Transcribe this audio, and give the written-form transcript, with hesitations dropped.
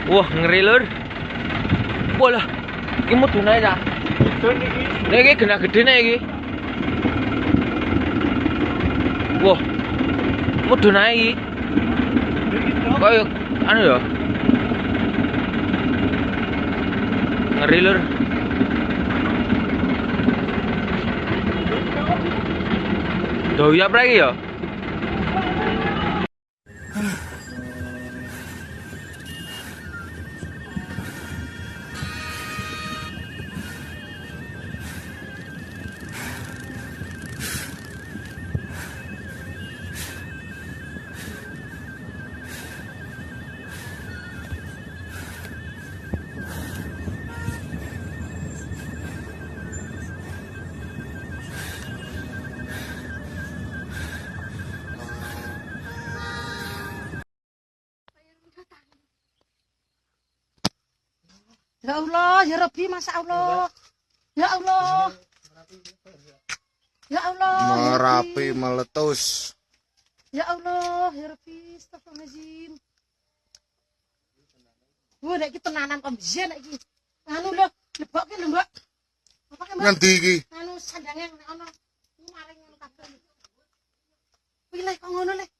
Wah, ngeri lur. Walah, iki mudune ae ta. Nek iki genah gedene iki. Wah. Mudune ae iki. Kayak anu ya. Ngeri lur. Doyap lagi ya. Ya Allah, ya Rabbi, Masya Allah. Ya Allah. Ya Allah. Merapi meletus. Ya Allah, ya Rabbi, astagfirullahaladzim. Wah, nek iki tenanan kok mbiyen nek iki. Anu lho, lebokke lho, Mbak. Apa Mbak? Ngendi iki? Anu sandange nek ana maring ngono kabeh. Kuwi lek kok ngono lek.